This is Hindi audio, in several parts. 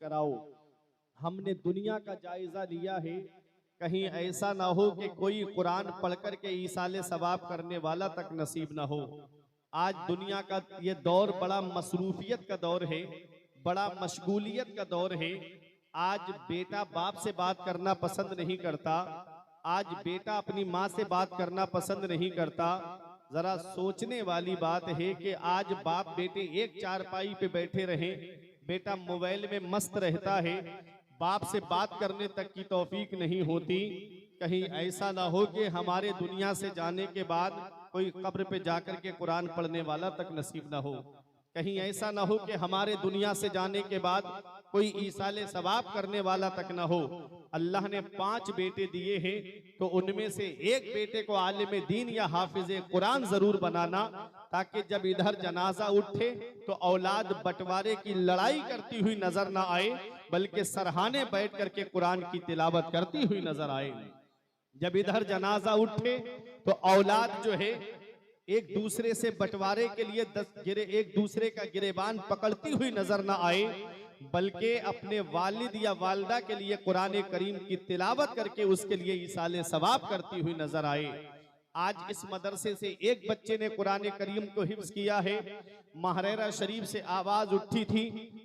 कराओ। हमने दुनिया का जायजा लिया है, कहीं ऐसा ना हो कि कोई कुरान पढ़कर के ईसाले सवाब करने वाला तक नसीब ना हो। आज दुनिया का ये दौर बड़ा मसरूफियत का दौर है, बड़ा मशगूलियत का दौर है। आज बेटा बाप से बात करना पसंद नहीं करता, आज बेटा अपनी माँ से बात करना पसंद नहीं करता। जरा सोचने वाली बात है कि आज बाप बेटे एक चारपाई पे बैठे रहे, बेटा मोबाइल में मस्त रहता है, बाप से बात करने तक की तौफीक नहीं होती। कहीं ऐसा ना हो कि हमारे दुनिया से जाने के बाद कोई कब्र पे जाकर के कुरान पढ़ने वाला तक नसीब ना हो। कहीं ऐसा ना हो कि हमारे दुनिया से जाने के बाद कोई ईसाले सवाब करने वाला तक ना हो। अल्लाह ने 5 बेटे दिए हैं, तो उनमें से एक बेटे को आलिम दीन या हाफिज कुरान जरूर बनाना, ताकि जब इधर जनाजा उठे तो औलाद बंटवारे की लड़ाई करती हुई नजर ना आए, बल्कि सरहाने बैठ करके कुरान की तिलावत करती हुई नजर आए। जब इधर जनाजा उठे तो औलाद जो है एक दूसरे से बंटवारे के लिए एक दूसरे का गिरेबान पकड़ती हुई नजर ना आए, बल्कि अपने वालिद या वालदा के लिए कुरान करीम की तिलावत करके उसके लिए इसाले सवाब करती हुई नजर आए। आज इस मदरसे से एक बच्चे ने कुरान करीम को हिफ्ज किया है। महरेरा शरीफ से आवाज उठी थी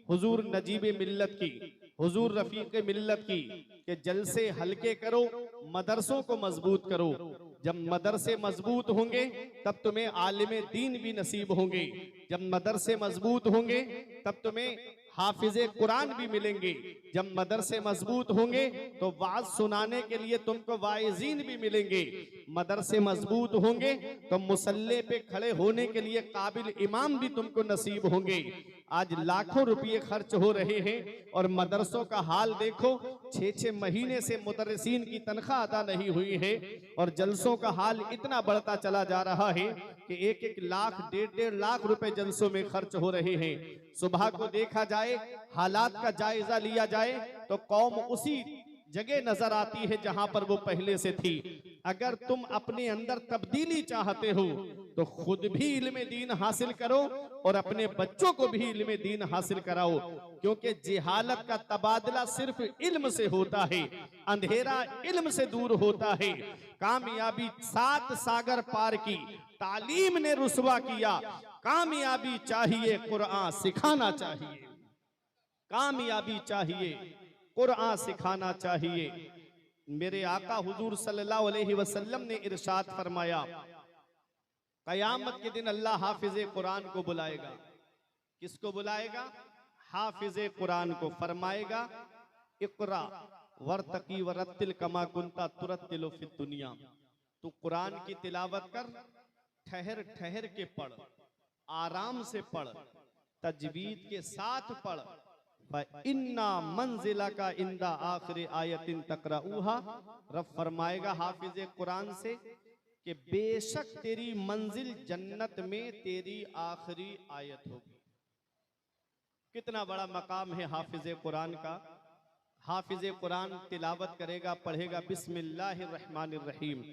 हुजूर नजीब मिल्लत की, हुजूर रफीक मिल्लत की, कि जलसे हल्के करो, मदरसों को मजबूत करो। जब मदरसे मजबूत होंगे तब तुम्हें आलिम दीन भी नसीब होंगे, जब मदरसे मजबूत होंगे तब तुम्हें हाफिजे कुरान भी मिलेंगे, जब मदरसे मजबूत होंगे तो वाज सुनाने के लिए तुमको वाइजीन भी मिलेंगे, मदरसे मजबूत होंगे तो मुसल्ले पे खड़े होने के लिए काबिल इमाम भी तुमको नसीब होंगे। आज लाखों रुपये खर्च हो रहे हैं और मदरसों का हाल देखो, 6-6 महीने से मुदर्रिसीन की तनख्वाह अदा नहीं हुई है और जलसों का हाल इतना बढ़ता चला जा रहा है कि 1-1 लाख 1.5 लाख रुपए जलसों में खर्च हो रहे हैं। सुबह को देखा जाए, हालात का जायजा लिया जाए तो कौम उसी जगह नजर आती है जहां पर वो पहले से थी। अगर तुम अपने अंदर तब्दीली चाहते हो तो खुद भी इल्म दीन हासिल करो और अपने बच्चों को भी इल्म दीन हासिल कराओ, क्योंकि जिहालत का तबादला सिर्फ इल्म से होता है, अंधेरा इल्म से दूर होता है। कामयाबी 7 सागर पार की, तालीम ने रुसवा किया। कामयाबी चाहिए कुरान सिखाना चाहिए, कामयाबी चाहिए कुरान सिखाना चाहिए। मेरे आका हुजूर सल्लल्लाहु अलैहि वसल्लम ने इरशाद फरमाया, कयामत के दिन अल्लाह हाफिजे कुरान को बुलाएगा। किसको बुलाएगा? हाफिजे कुरान को। फरमाएगा, इक़रा वर्तकी वरत्तिल कमा कुंता तुरत्तिलु फिद दुनिया। तू कुरान की तिलावत कर, ठहर ठहर के पढ़, आराम से पढ़, तजवीद के साथ पढ़। इन्ना मंजिला का इंदा आखिर आयतिन तकराऊहा। रब फरमाएगा हाफिज कुरान से कि बेशक तेरी मंजिल जन्नत में तेरी आखिरी आयत होगी। कितना बड़ा मकाम है हाफिज कुरान का। हाफिज कुरान तिलावत करेगा, पढ़ेगा बिस्मिल्लाहिर्रहमानिर्रहीम,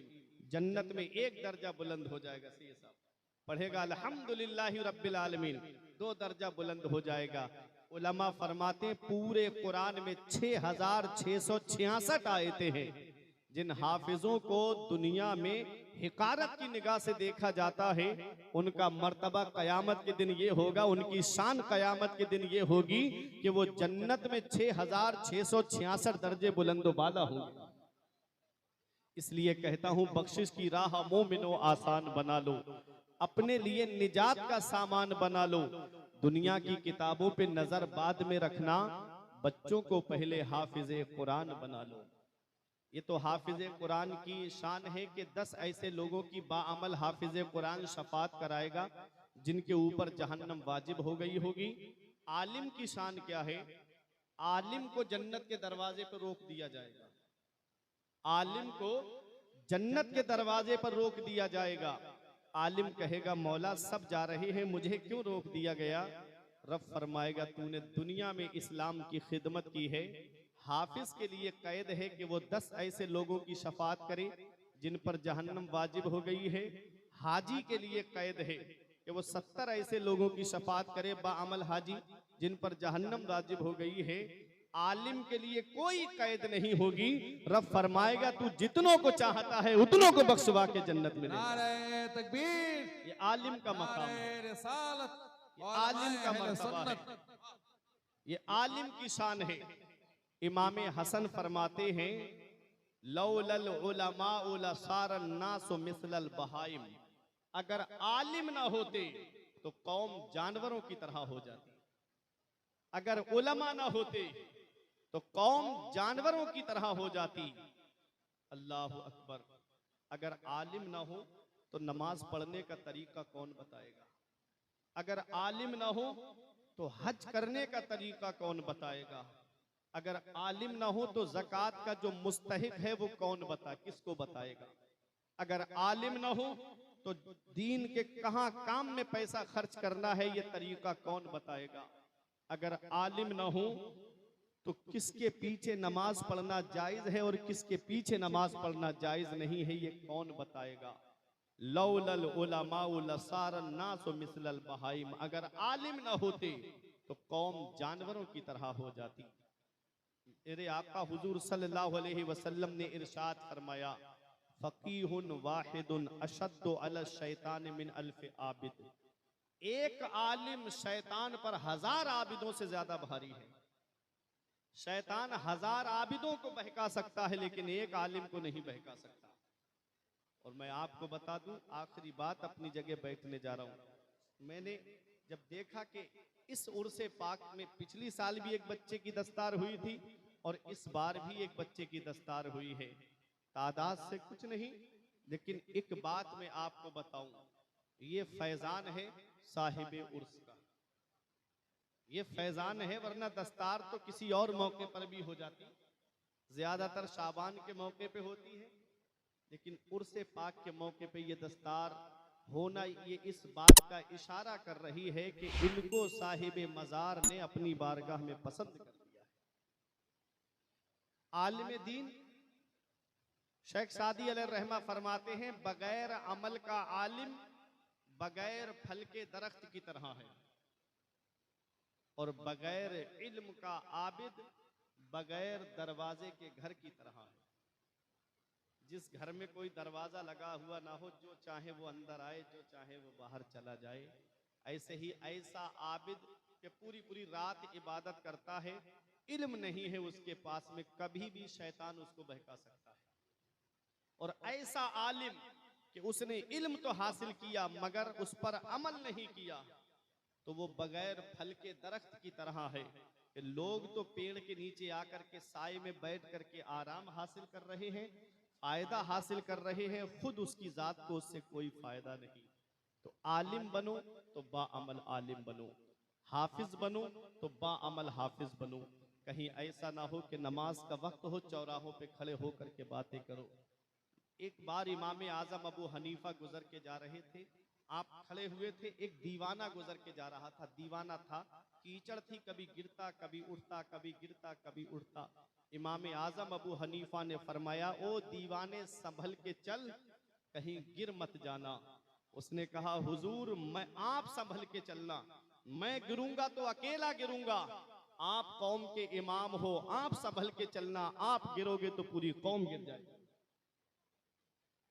जन्नत में एक दर्जा बुलंद हो जाएगा। सी साहब पढ़ेगा अल्हम्दुलिल्लाहि रब्बिल आलमीन, 2 दर्जा बुलंद हो जाएगा। उलमा फरमाते पूरे कुरान में 6666 आयतें हैं। जिन हाफिजों को दुनिया में हिकारत की निगाह से देखा जाता है, उनका मर्तबा कयामत के दिन ये होगा, उनकी शान कयामत के दिन ये होगी कि वो जन्नत में 6666 दर्जे बुलंद वाला होंगे। इसलिए कहता हूं, बख्शिश की राह मोमिनो आसान बना लो, अपने लिए निजात का सामान बना लो। दुनिया की किताबों पे नजर बाद में रखना, बच्चों को पहले हाफिजे कुरान बना लो। ये तो हाफिजे कुरान की शान है कि 10 ऐसे लोगों की बाअमल हाफिजे कुरान शफात कराएगा जिनके ऊपर जहन्नम वाजिब हो गई होगी। आलिम की शान क्या है? आलिम को जन्नत के दरवाजे पर रोक दिया जाएगा, आलिम को जन्नत के दरवाजे पर रोक दिया जाएगा। आलिम कहेगा, मौला सब जा रहे हैं, मुझे क्यों रोक दिया गया? रब फरमाएगा, तूने दुनिया में इस्लाम की खिदमत की है। हाफिज के लिए कैद है कि वो 10 ऐसे लोगों की शफात करे जिन पर जहन्नम वाजिब हो गई है। हाजी के लिए कैद है कि वो 70 ऐसे लोगों की शफात करे बाअमल हाजी जिन पर जहन्नम वाजिब हो गई है। आलिम के लिए कोई कैद नहीं होगी। रब फरमाएगा तू जितनों को चाहता है उतनों को बख्शवा के जन्नत में ले जा। नारे तकबीर, ये आलिम का मकाम है, नारे रिसालत, ये आलिम का मर्तबा है, ये आलिम की शान है। इमाम हसन फरमाते हैं लौलल उलमाउ लसारन नासु मिसलल बहाइम, अगर आलिम ना होते तो कौम जानवरों की तरह हो जाती। अगर उलमा ना होते तो कौम जानवरों की तरह हो जाती। अल्लाह अकबर। अगर आलिम ना हो तो नमाज पढ़ने का तरीका कौन बताएगा? अगर आलिम ना हो तो हज करने का तरीका कौन बताएगा? अगर आलिम ना हो तो ज़कात का जो मुस्तहिक है वो कौन किसको बताएगा? अगर आलिम ना हो तो दीन के कहां काम में पैसा खर्च करना है ये तरीका कौन बताएगा? अगर आलिम ना हो तो किसके पीछे नमाज पढ़ना जायज है और किसके पीछे नमाज पढ़ना जायज नहीं है ये कौन बताएगा? लौलल उलमाउ लसारन नासु मिसलल बहाइम, अगर आलिम ना होते तो कौम जानवरों की तरह हो जाती। मेरे आका हुजूर सल्लल्लाहु अलैहि वसल्लम ने इरशाद फरमाया फकीहुन वाहिदुन अशद्दु अला शैतान मिन अल्फ आबिद, एक आलिम शैतान पर 1000 आबिदों से ज्यादा भारी है। शैतान 1000 आबिदों को बहका सकता है लेकिन एक आलिम को नहीं बहका सकता। और मैं आपको बता दूं, आखिरी बात, अपनी जगह बैठने जा रहा हूं। मैंने जब देखा कि इस उर्से पाक में पिछली साल भी एक बच्चे की दस्तार हुई थी और इस बार भी एक बच्चे की दस्तार हुई है, तादाद से कुछ नहीं, लेकिन एक बात मैं आपको बताऊं, ये फैजान है साहिबे उर्स का, ये फैजान है, वरना दस्तार तो किसी और मौके पर भी हो जाती, ज्यादातर शाबान के मौके पे होती है, लेकिन उर्से पाक के मौके पे ये दस्तार होना ये इस बात का इशारा कर रही है कि इनको साहिबे मजार ने अपनी बारगाह में पसंद कर लिया है। आलिम दीन शेख सादी अलैहिर्रहमा फरमाते हैं बगैर अमल का आलिम बगैर फल के दरख्त की तरह है और बगैर इल्म का आबिद बगैर दरवाजे के घर की तरह है। जिस घर में कोई दरवाजा लगा हुआ ना हो, जो चाहे वो अंदर आए, जो चाहे वो बाहर चला जाए, ऐसे ही ऐसा आबिद के पूरी पूरी रात इबादत करता है, इल्म नहीं है उसके पास में, कभी भी शैतान उसको बहका सकता है। और ऐसा आलिम कि उसने इल्म तो हासिल किया मगर उस पर अमल नहीं किया, तो वो बगैर फल के दरख्त की तरह है कि लोग तो पेड़ के नीचे आकर के साए में बैठ करके आराम हासिल कर रहे हैं, फायदा हासिल कर रहे हैं, खुद उसकी जात को उससे कोई फायदा नहीं। तो आलिम बनो तो बाअमल आलिम बनो, हाफिज बनो तो बाअमल हाफिज बनो। कहीं ऐसा ना हो कि नमाज का वक्त हो, चौराहों पे खड़े होकर के बातें करो। एक बार इमाम आजम अबू हनीफा गुजर के जा रहे थे, आप खड़े हुए थे, एक दीवाना गुजर के जा रहा था, दीवाना था, कीचड़ थी, कभी गिरता कभी उठता, कभी गिरता कभी उठता। इमाम आजम अबू हनीफा ने फरमाया ओ दीवाने संभल के चल, कहीं गिर मत जाना। उसने कहा हुजूर मैं आप संभल के चलना, मैं गिरूंगा तो अकेला गिरूंगा, आप कौम के इमाम हो, आप संभल के चलना, आप गिरोगे तो पूरी कौम गिर जाएगी।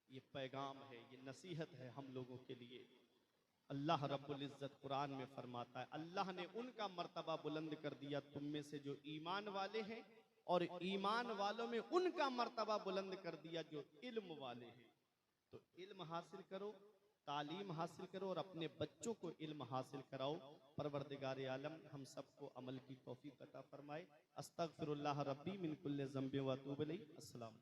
ये पैगाम है, ये नसीहत है हम लोगों के लिए। अल्लाह रब्बुल इज्जत कुरान में फरमाता है, अल्लाह ने उनका मर्तबा बुलंद कर दिया तुम में से जो ईमान वाले हैं, और ईमान वालों में उनका मर्तबा बुलंद कर दिया जो इल्म वाले हैं। तो इल्म हासिल करो, तालीम हासिल करो और अपने बच्चों को इल्म हासिल कराओ। परवरदिगार आलम हम सबको अमल की तौफीक अता फरमाए। अस्तगफिरुल्लाह रब्बी मिन कुल्लि ज़ंबि व अतूबु इलैहि। अस्सलाम।